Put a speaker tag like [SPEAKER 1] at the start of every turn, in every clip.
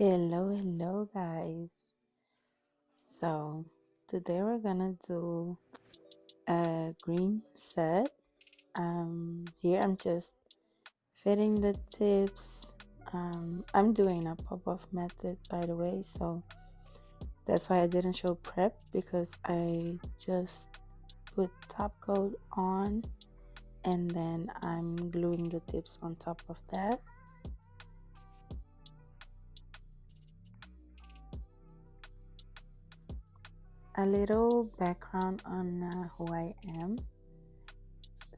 [SPEAKER 1] Hello guys. So today we're gonna do a green set. Here I'm just fitting the tips. I'm doing a pop-off method, by the way, so that's why I didn't show prep, because I just put top coat on and then I'm gluing the tips on top of that. A little background on who I am.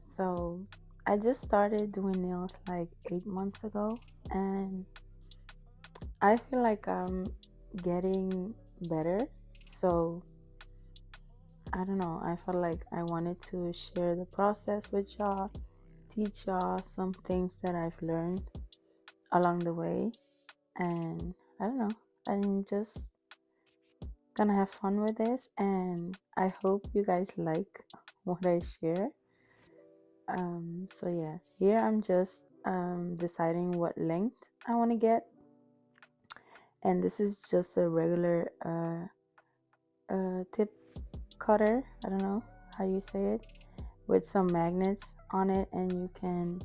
[SPEAKER 1] So I just started doing nails like 8 months ago, and I feel like I'm getting better. So I don't know, I felt like I wanted to share the process with y'all, teach y'all some things that I've learned along the way. And I don't know, I'm just gonna have fun with this, and I hope you guys like what I share. So yeah, here I'm just deciding what length I want to get, and this is just a regular tip cutter, I don't know how you say it, with some magnets on it, and you can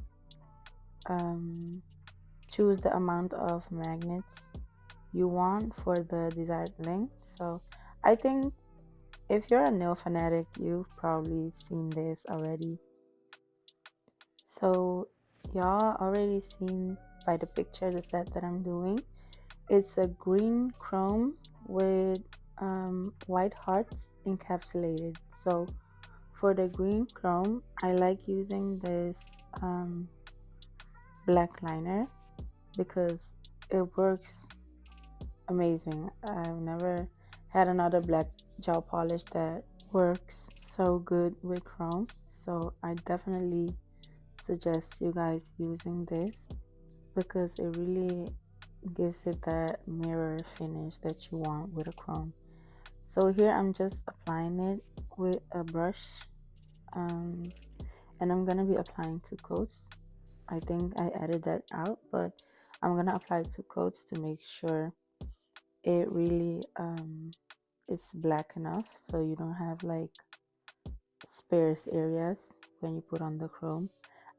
[SPEAKER 1] choose the amount of magnets you want for the desired length. So I think if you're a nail fanatic, you've probably seen this already. So y'all already seen by the picture the set that I'm doing. It's a green chrome with white hearts encapsulated. So for the green chrome, I like using this black liner because it works amazing. I've never had another black gel polish that works so good with chrome, so I definitely suggest you guys using this because it really gives it that mirror finish that you want with a chrome. So here I'm just applying it with a brush, and I'm gonna be applying 2 coats. I think I added that out, but I'm gonna apply 2 coats to make sure it really it's black enough so you don't have like sparse areas when you put on the chrome.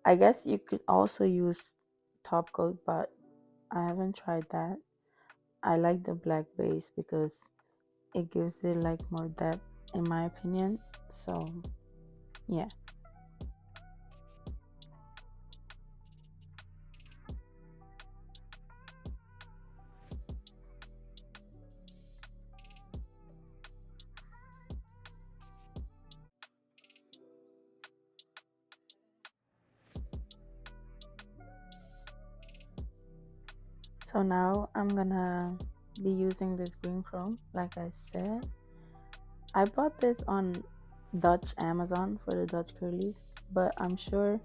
[SPEAKER 1] I guess you could also use top coat, but I haven't tried that. I like the black base because it gives it like more depth in my opinion. So yeah. So now I'm gonna be using this green chrome. Like I said, I bought this on Dutch Amazon for the Dutch curlies, but I'm sure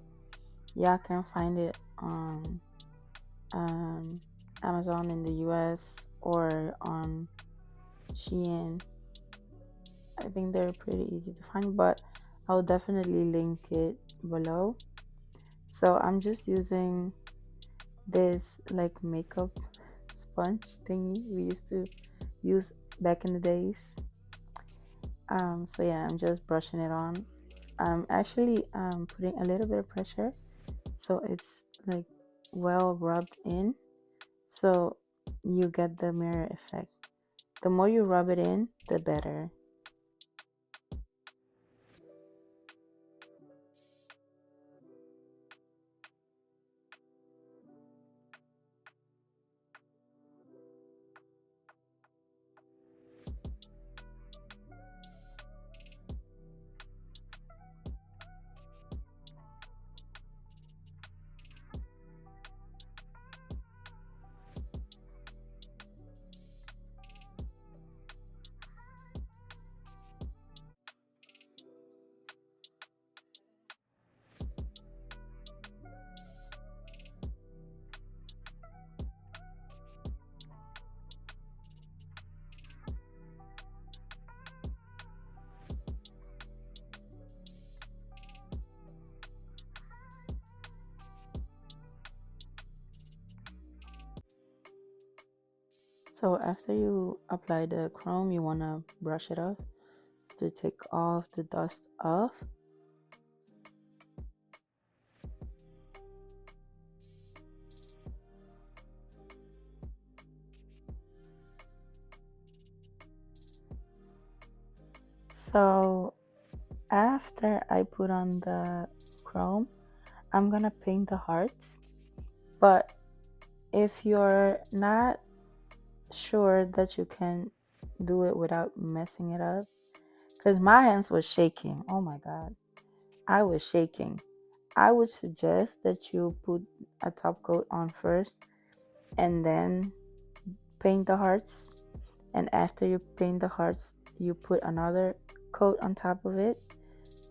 [SPEAKER 1] y'all can find it on Amazon in the US or on Shein. I think they're pretty easy to find, but I'll definitely link it below. So I'm just using this like makeup sponge thingy we used to use back in the days. So yeah, I'm just brushing it on. I'm actually putting a little bit of pressure so it's like well rubbed in, so you get the mirror effect. The more you rub it in, the better. So after you apply the chrome, you want to brush it off to take all the dust off. So after I put on the chrome, I'm gonna paint the hearts. But if you're not sure that you can do it without messing it up, because my hands were shaking, oh my god, I was shaking, I would suggest that you put a top coat on first and then paint the hearts, and after you paint the hearts you put another coat on top of it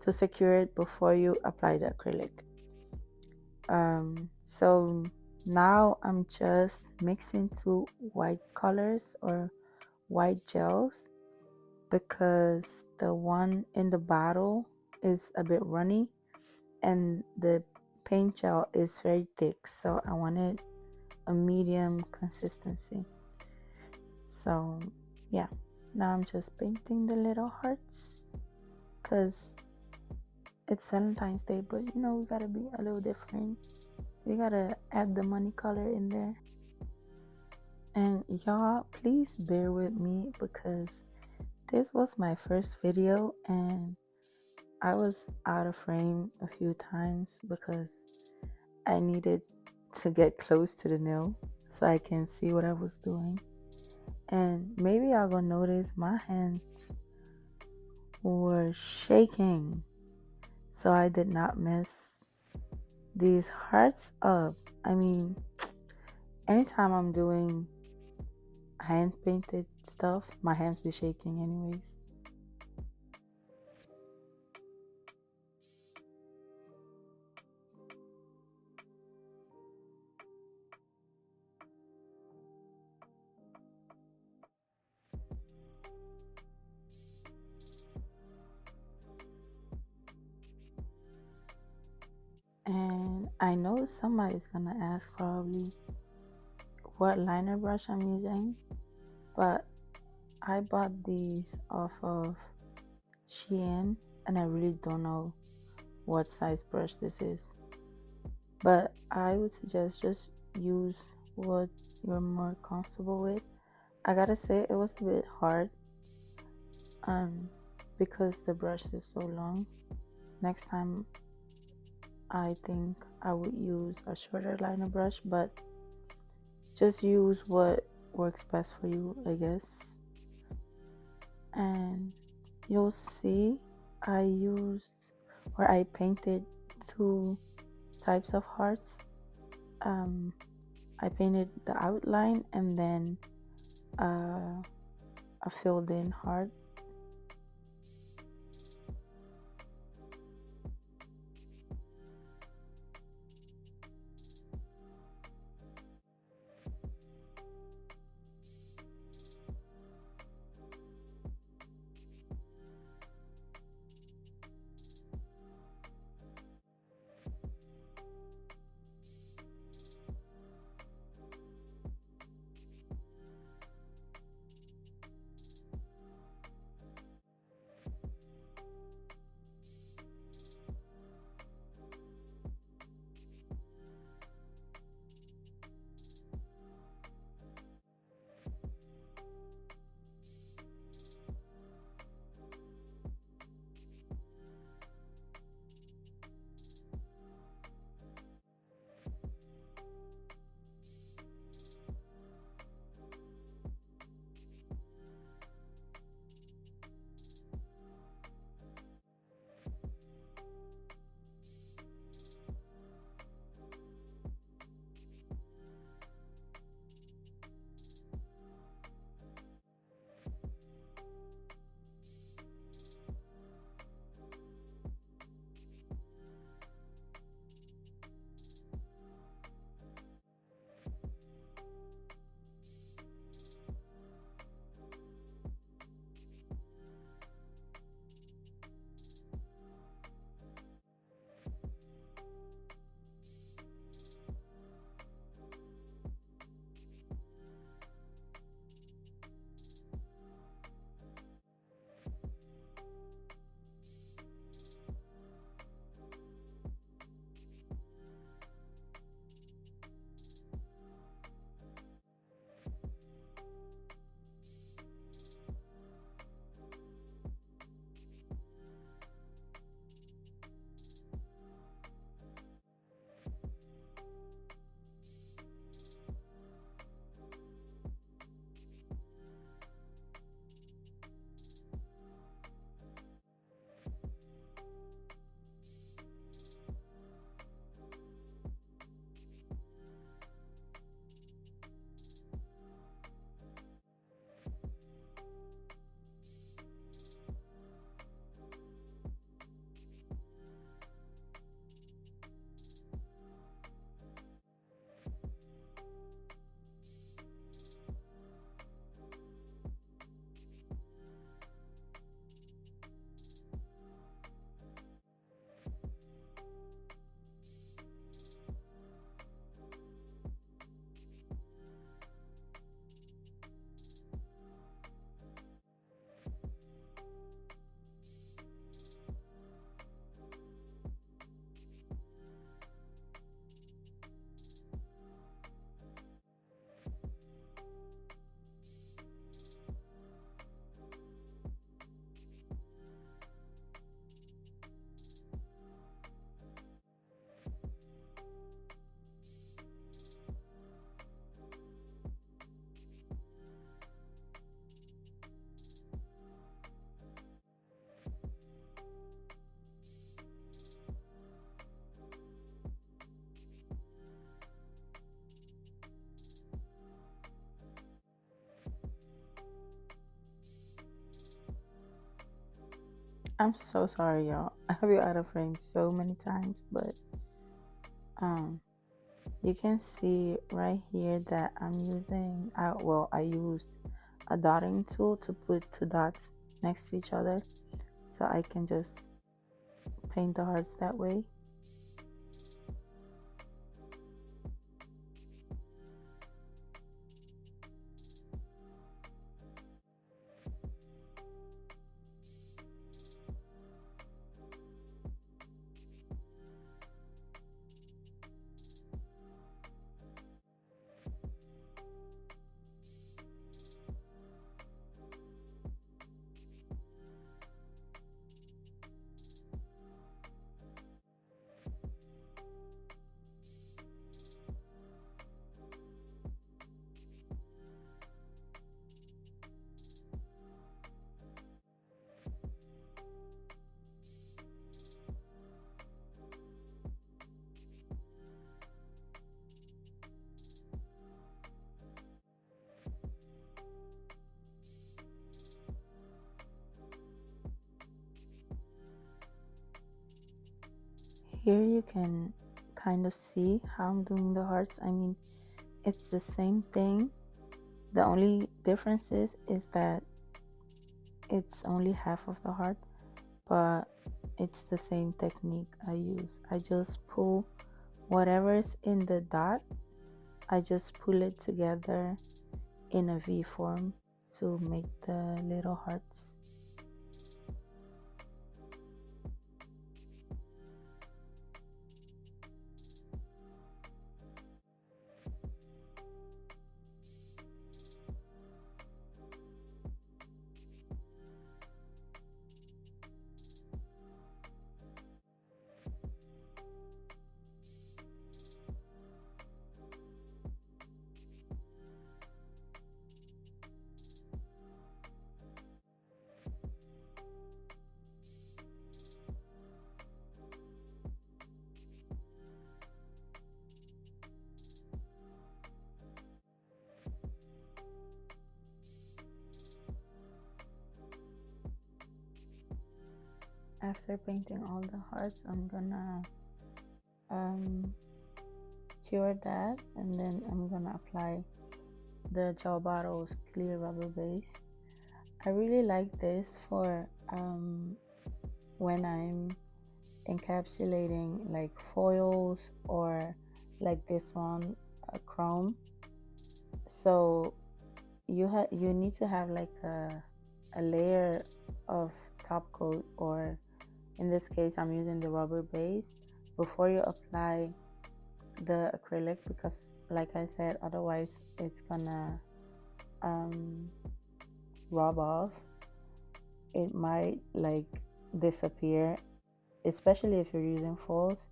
[SPEAKER 1] to secure it before you apply the acrylic. So now I'm just mixing two white colors or white gels because the one in the bottle is a bit runny and the paint gel is very thick, so I wanted a medium consistency. So yeah, now I'm just painting the little hearts because it's Valentine's Day, but you know, we gotta be a little different. We gotta add the money color in there. And y'all, please bear with me because this was my first video and I was out of frame a few times because I needed to get close to the nail so I can see what I was doing. And maybe y'all gonna notice my hands were shaking, so I did not mess these hearts up. I mean, anytime I'm doing hand painted stuff, my hands be shaking anyways. And I know somebody's gonna ask probably what liner brush I'm using, but I bought these off of Shein and I really don't know what size brush this is, but I would suggest just use what you're more comfortable with. I gotta say it was a bit hard because the brush is so long. Next time I think I would use a shorter liner brush, but just use what works best for you, I guess. And you'll see I painted two types of hearts. I painted the outline and then a filled in heart. I'm so sorry, y'all. I have you out of frame so many times, but you can see right here that I'm using, I used a dotting tool to put two dots next to each other so I can just paint the hearts that way. Here you can kind of see how I'm doing the hearts. I mean, it's the same thing. The only difference is that it's only half of the heart, but it's the same technique I use. I just pull whatever's in the dot, I just pull it together in a V form to make the little hearts. After painting all the hearts, I'm gonna cure that, and then I'm gonna apply the gel bottle's clear rubber base. I really like this for when I'm encapsulating like foils or like this one, chrome. So you need to have like a layer of top coat, or in this case I'm using the rubber base before you apply the acrylic, because like I said, otherwise it's gonna rub off. It might like disappear, especially if you're using foils.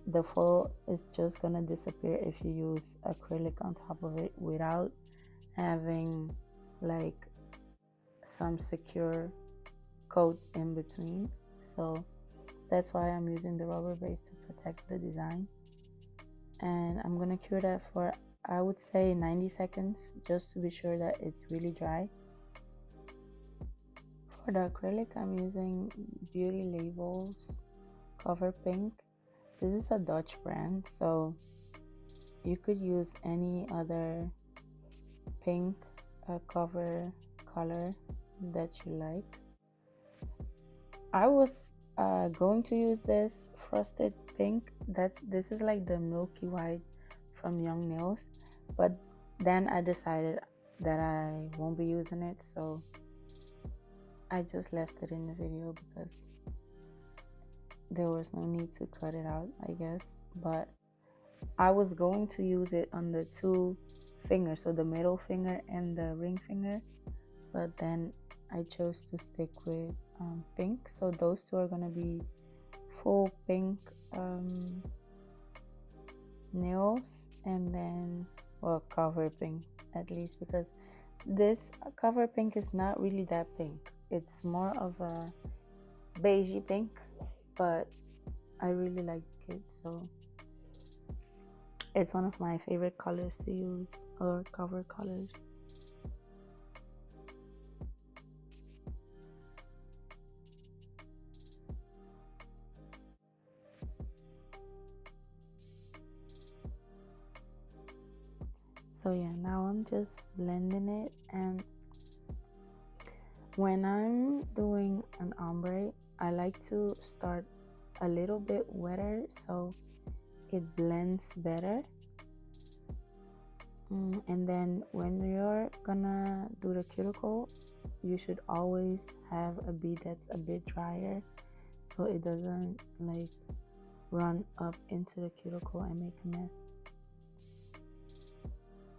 [SPEAKER 1] The foil is just gonna disappear if you use acrylic on top of it without having like some secure coat in between. So that's why I'm using the rubber base to protect the design. And I'm gonna cure that for, I would say, 90 seconds, just to be sure that it's really dry. For the acrylic, I'm using Beauty Label's Cover Pink. This is a Dutch brand, so you could use any other pink cover color that you like. I was going to use this frosted pink. This is like the milky white from Young Nails, but then I decided that I won't be using it, so I just left it in the video because there was no need to cut it out, I guess. But I was going to use it on the two fingers, so the middle finger and the ring finger, but then I chose to stick with pink. So those two are gonna be full pink nails, and then, well, cover pink at least, because this cover pink is not really that pink. It's more of a beigey pink, but I really like it, so it's one of my favorite colors to use, or cover colors. So yeah, now I'm just blending it, and when I'm doing an ombre, I like to start a little bit wetter so it blends better. And then when you're gonna do the cuticle, you should always have a bead that's a bit drier so it doesn't like run up into the cuticle and make a mess.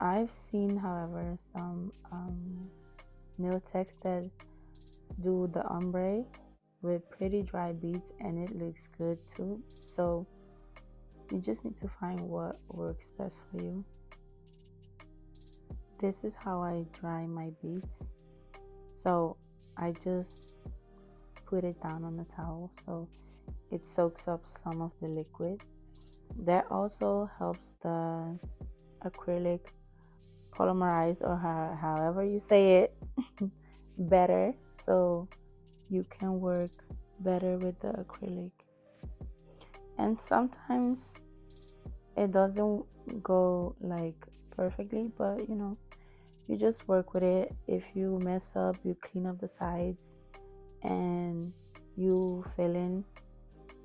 [SPEAKER 1] I've seen, however, some nail techs that do the ombre with pretty dry beads and it looks good too. So you just need to find what works best for you. This is how I dry my beads. So I just put it down on the towel so it soaks up some of the liquid. That also helps the acrylic polymerize, or however you say it, better, so you can work better with the acrylic. And sometimes it doesn't go like perfectly, but you know, you just work with it. If you mess up, you clean up the sides and you fill in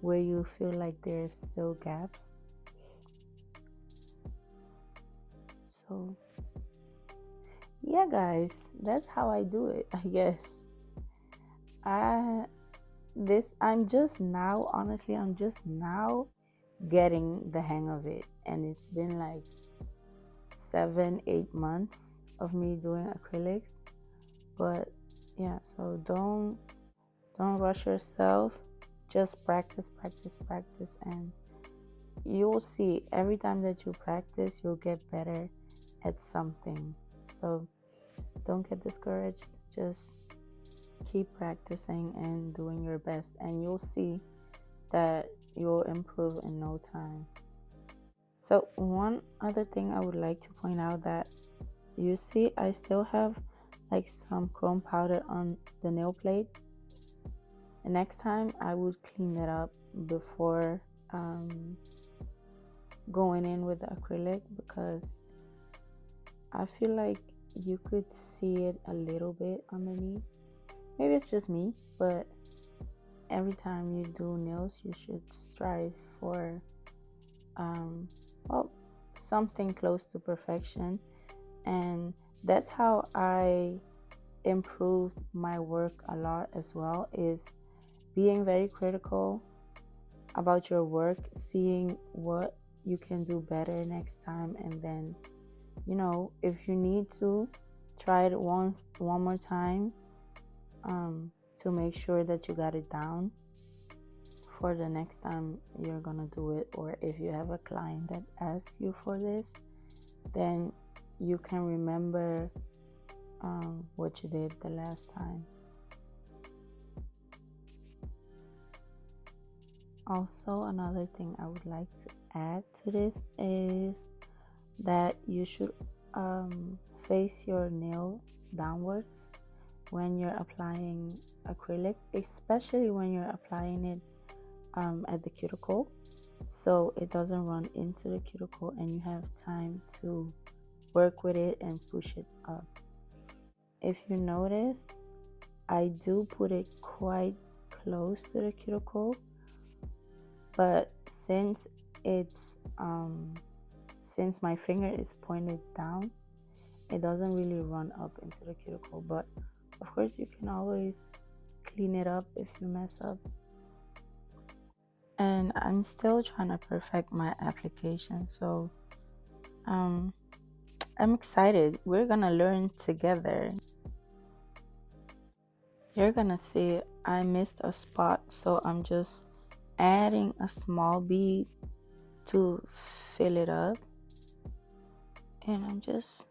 [SPEAKER 1] where you feel like there's still gaps. So yeah guys, that's how I do it, I guess. I'm just now, honestly, I'm just now getting the hang of it, and it's been like 7-8 months of me doing acrylics. But yeah, so don't rush yourself. Just practice, and you'll see every time that you practice you'll get better at something. So don't get discouraged, just keep practicing and doing your best, and you'll see that you'll improve in no time. So one other thing I would like to point out, that you see I still have like some chrome powder on the nail plate. And next time I would clean it up before going in with the acrylic, because I feel like you could see it a little bit underneath. Maybe it's just me, but every time you do nails you should strive for well, something close to perfection. And that's how I improved my work a lot as well, is being very critical about your work, seeing what you can do better next time, and then, you know, if you need to, try it one more time to make sure that you got it down for the next time you're gonna do it. Or if you have a client that asks you for this, then you can remember what you did the last time. Also, another thing I would like to add to this is that you should face your nail downwards when you're applying acrylic, especially when you're applying it at the cuticle, so it doesn't run into the cuticle and you have time to work with it and push it up. If you notice, I do put it quite close to the cuticle, but since it's since my finger is pointed down, it doesn't really run up into the cuticle. But of course you can always clean it up if you mess up. And I'm still trying to perfect my application, so I'm excited. We're gonna learn together. You're gonna see I missed a spot, so I'm just adding a small bead to fill it up, and I'm just,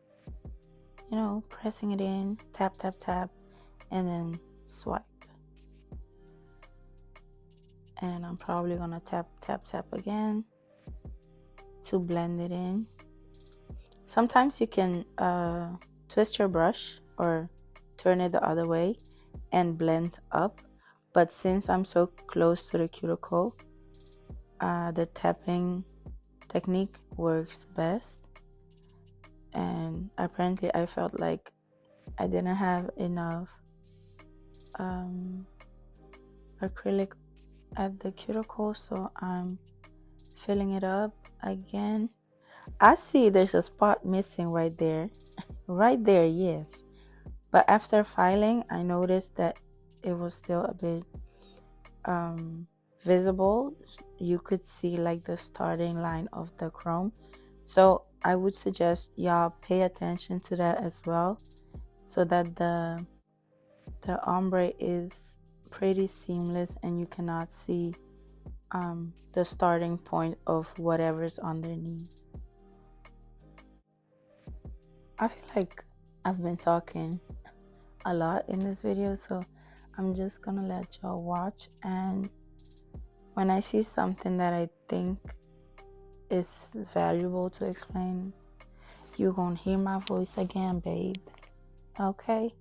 [SPEAKER 1] you know, pressing it in, tap, and then swipe. And I'm probably gonna tap again to blend it in. Sometimes you can twist your brush or turn it the other way and blend up, but since I'm so close to the cuticle, the tapping technique works best. and apparently I felt like I didn't have enough acrylic at the cuticle, so I'm filling it up again. I see there's a spot missing right there. Right there, yes. But after filing, I noticed that it was still a bit visible. You could see like the starting line of the chrome. So I would suggest y'all pay attention to that as well, so that the ombre is pretty seamless and you cannot see the starting point of whatever's underneath. I feel like I've been talking a lot in this video, so I'm just gonna let y'all watch, and when I see something that I think is valuable to explain, you're gonna hear my voice again, babe. Okay?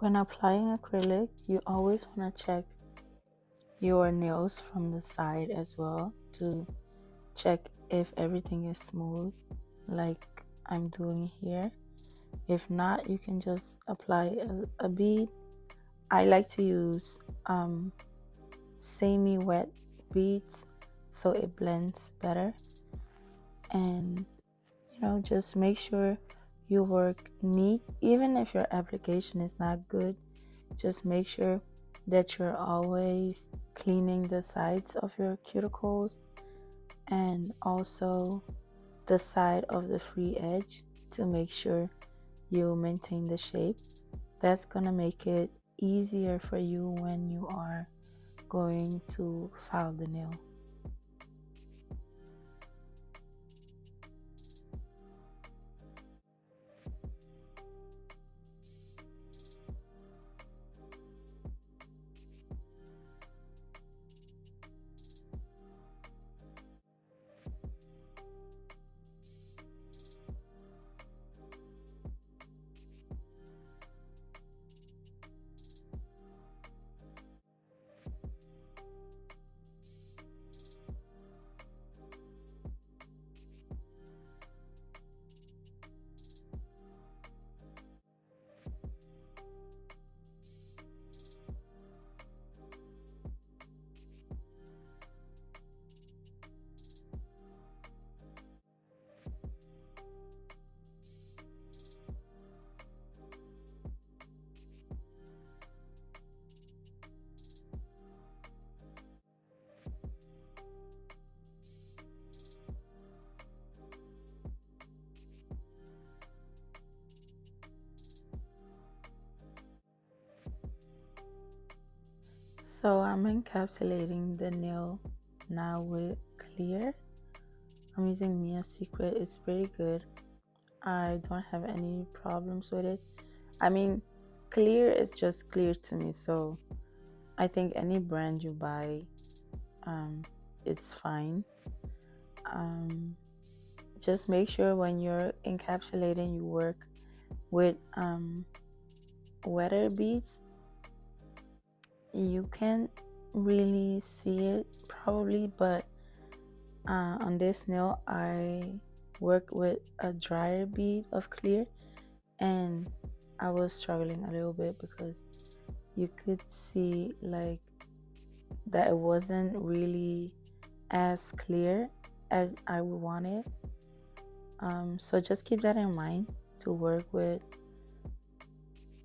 [SPEAKER 1] When applying acrylic, you always want to check your nails from the side as well to check if everything is smooth like I'm doing here. If not, you can just apply a bead. I like to use semi-wet beads so it blends better. And just make sure you work neat. Even if your application is not good, just make sure that you're always cleaning the sides of your cuticles and also the side of the free edge to make sure you maintain the shape. That's gonna make it easier for you when you are going to file the nail. So I'm encapsulating the nail now with clear. I'm using Mia's Secret. It's pretty good. I don't have any problems with it. I mean, clear is just clear to me, so I think any brand you buy, it's fine. Just make sure when you're encapsulating, you work with wetter beads. You can't really see it probably, but on this nail I work with a drier bead of clear, and I was struggling a little bit because you could see like that it wasn't really as clear as I would want it. So just keep that in mind to work with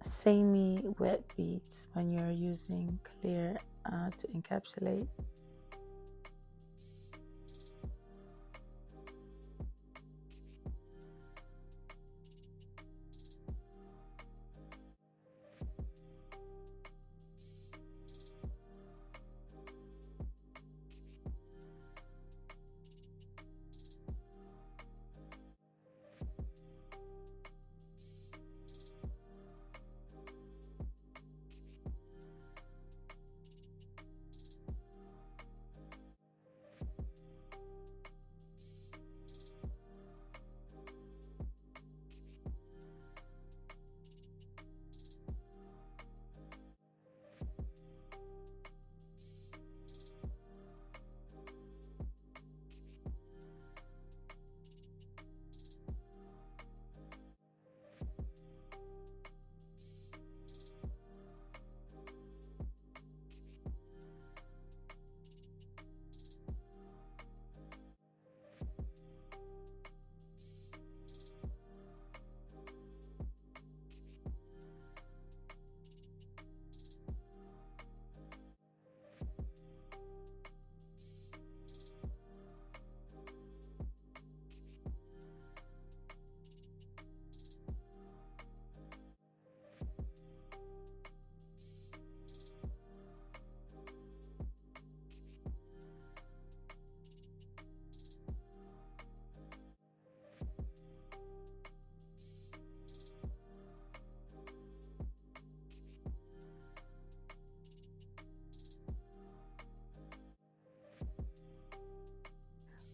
[SPEAKER 1] semi-wet beads when you're using clear to encapsulate.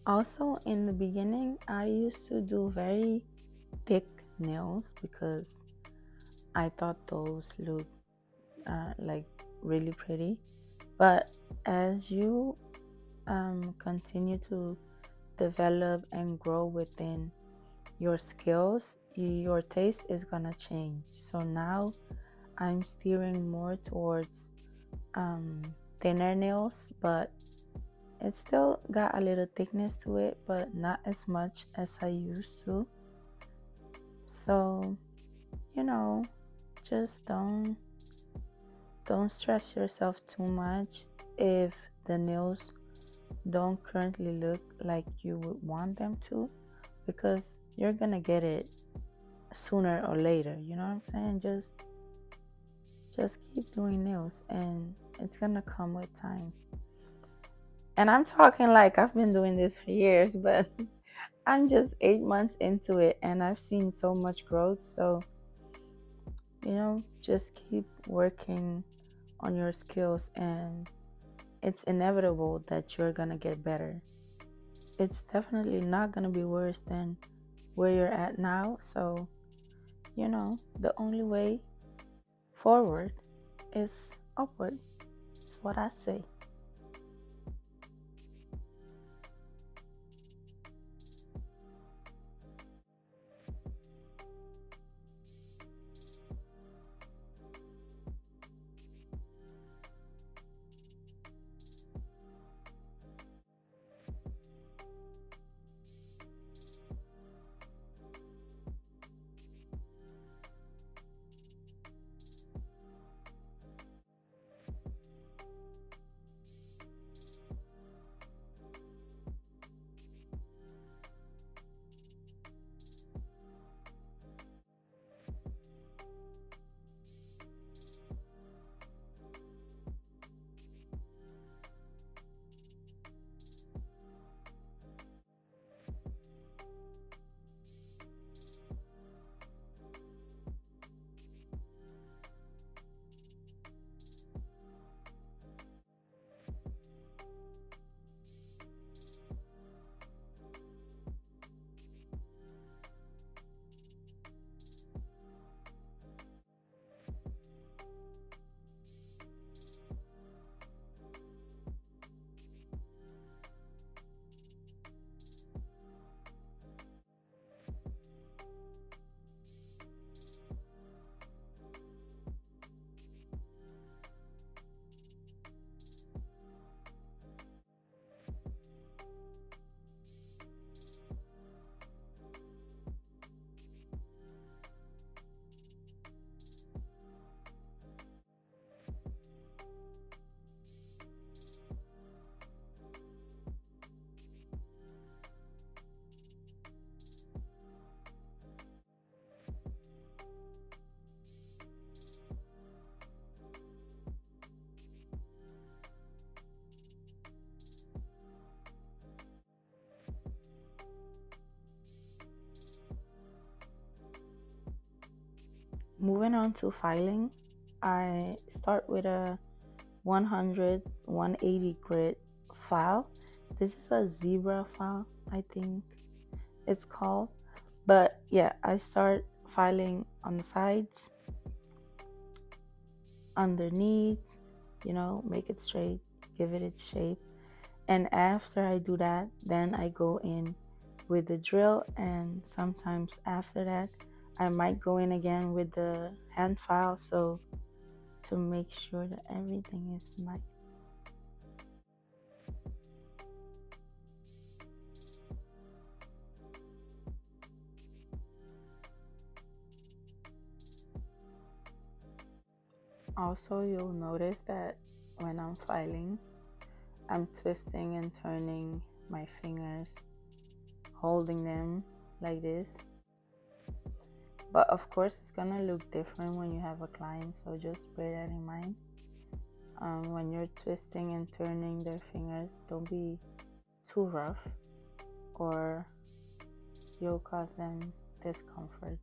[SPEAKER 1] Also, in the beginning, I used to do very thick nails because I thought those looked like really pretty. But as you continue to develop and grow within your skills, your taste is gonna change. So now I'm steering more towards thinner nails, but it still got a little thickness to it, but not as much as I used to. So, you know, just don't stress yourself too much if the nails don't currently look like you would want them to, because you're gonna get it sooner or later. You know what I'm saying? Just keep doing nails and it's gonna come with time. And I'm talking like I've been doing this for years, but I'm just 8 months into it and I've seen so much growth. So, you know, just keep working on your skills and it's inevitable that you're gonna get better. It's definitely not gonna be worse than where you're at now. So, you know, the only way forward is upward. That's what I say. Moving on to filing, I start with a 100/180 grit file. This is a zebra file, I think it's called. But yeah, I start filing on the sides, underneath, you know, make it straight, give it its shape. And after I do that, then I go in with the drill, and sometimes after that I might go in again with the hand file, so to make sure that everything is nice. Also, you'll notice that when I'm filing, I'm twisting and turning my fingers, holding them like this. But of course, it's gonna look different when you have a client, so just bear that in mind. When you're twisting and turning their fingers, don't be too rough or you'll cause them discomfort.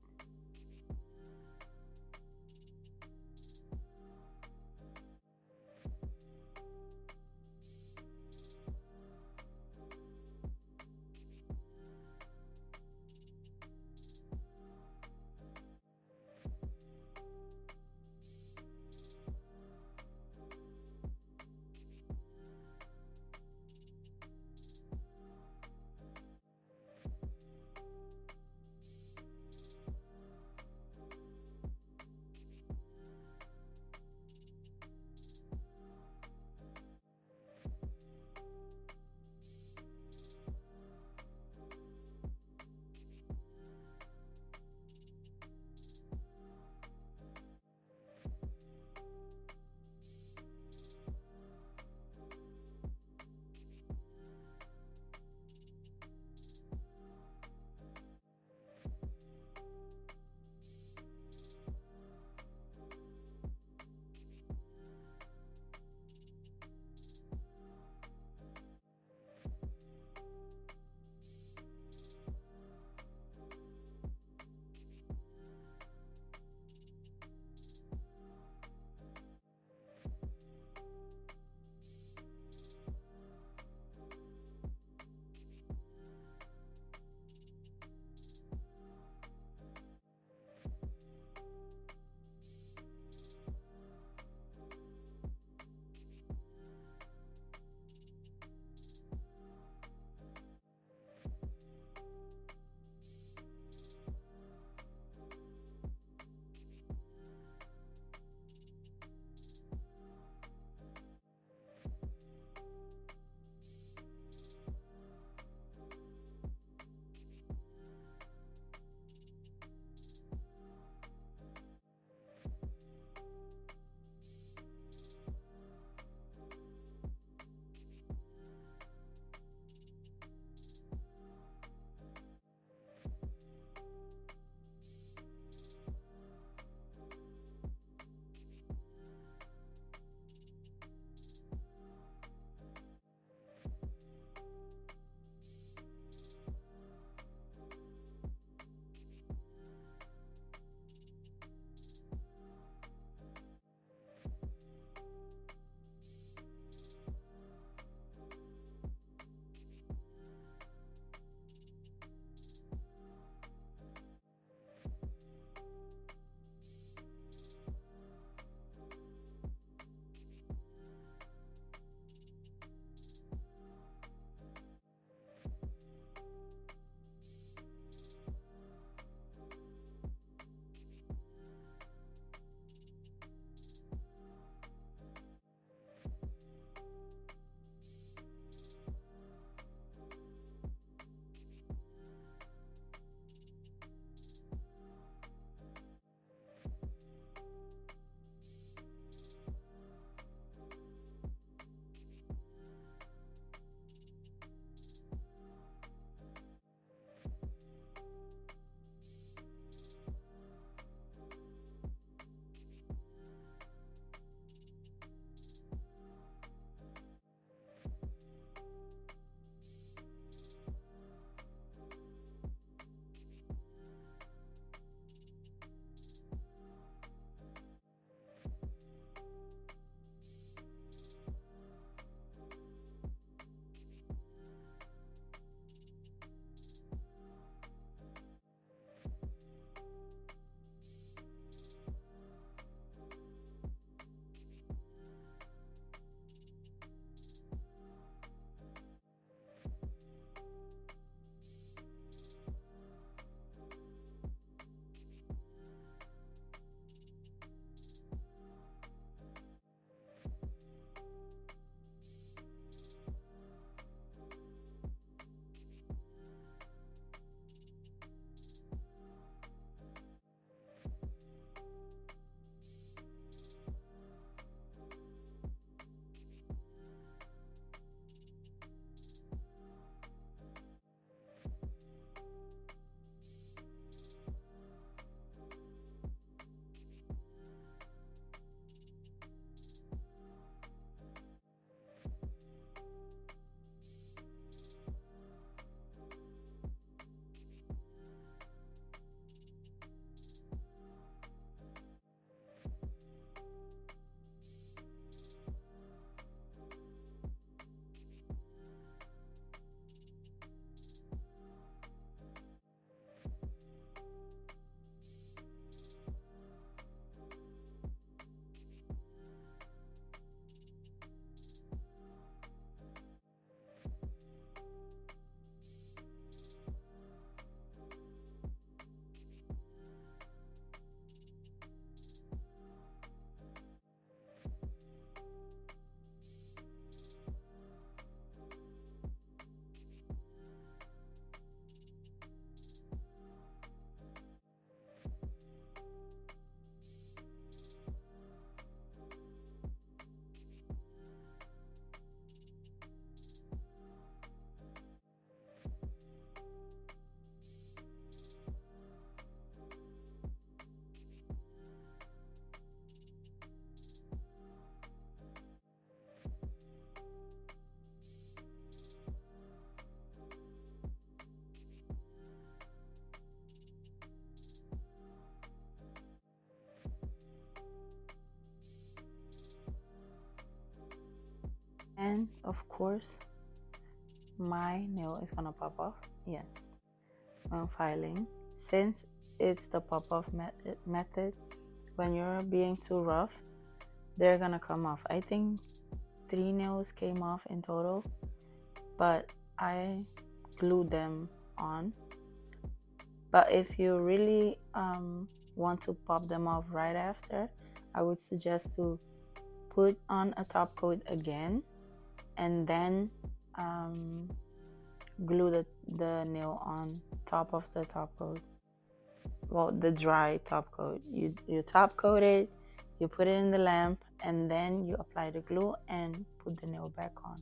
[SPEAKER 1] And of course, my nail is gonna pop off. Yes, when filing. Since it's the pop-off method, when you're being too rough, they're gonna come off. I think 3 nails came off in total, but I glued them on. But if you really want to pop them off right after, I would suggest to put on a top coat again and then glue the nail on top of the top coat. Well, the dry top coat. You top coat it, you put it in the lamp, and then you apply the glue and put the nail back on.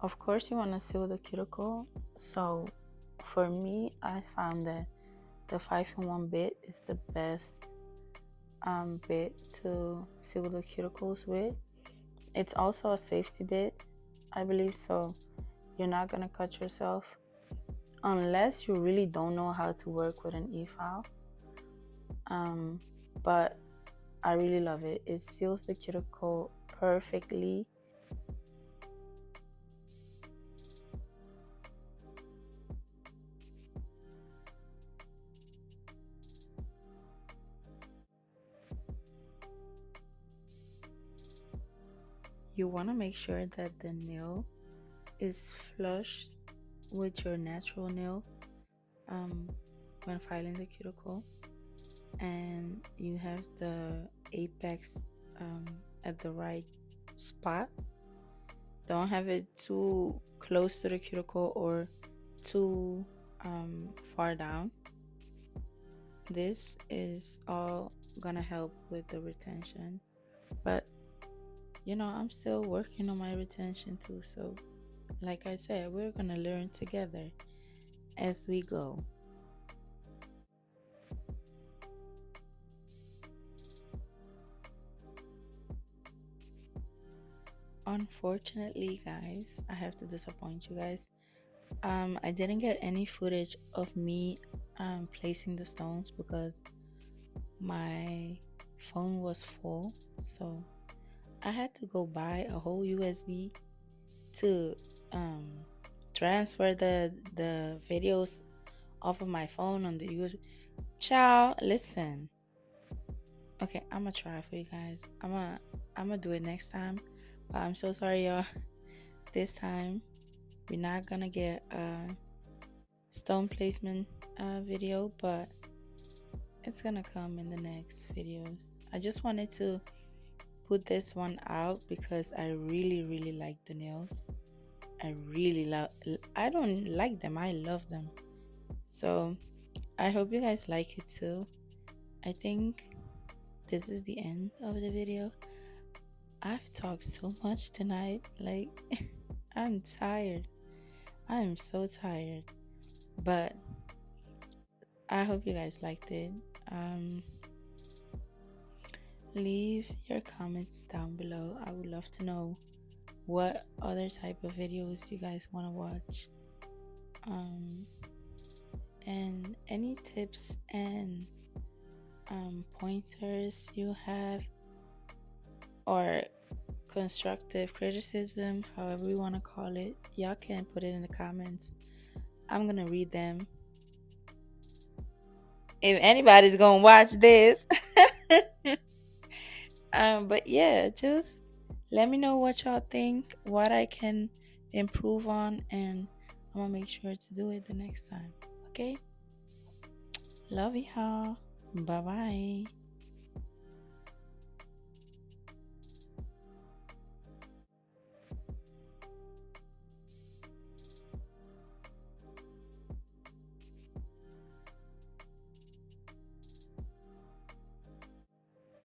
[SPEAKER 1] Of course, you want to seal the cuticle. So for me, I found that the 5-in-1 bit is the best bit to seal the cuticles with. It's also a safety bit, I believe, so you're not gonna cut yourself unless you really don't know how to work with an e-file. But I really love it. It seals the cuticle perfectly. You want to make sure that the nail is flush with your natural nail when filing the cuticle, and you have the apex at the right spot. Don't have it too close to the cuticle or too far down. This is all gonna help with the retention, but you know, I'm still working on my retention too. So like I said, we're gonna learn together as we go. Unfortunately, guys, I have to disappoint you guys. I didn't get any footage of me placing the stones because my phone was full, so I had to go buy a whole USB to transfer the videos off of my phone on the USB. Ciao, listen. Okay, I'm gonna try for you guys. I'm gonna do it next time. But I'm so sorry, y'all. This time We're not gonna get a stone placement video, but it's gonna come in the next videos. I just wanted to put this one out because I really like the nails. I really love, I don't like them, I love them. So I hope you guys like it too. I think this is the end of the video. I've talked so much tonight, like I'm tired. I am so tired, but I hope you guys liked it. Leave your comments down below. I would love to know what other type of videos you guys want to watch, and any tips and pointers you have, or constructive criticism, however you want to call it. Y'all can put it in the comments. I'm gonna read them if anybody's gonna watch this. But yeah, just let me know what y'all think, what I can improve on, and I'm gonna make sure to do it the next time. Okay, love y'all. Bye bye.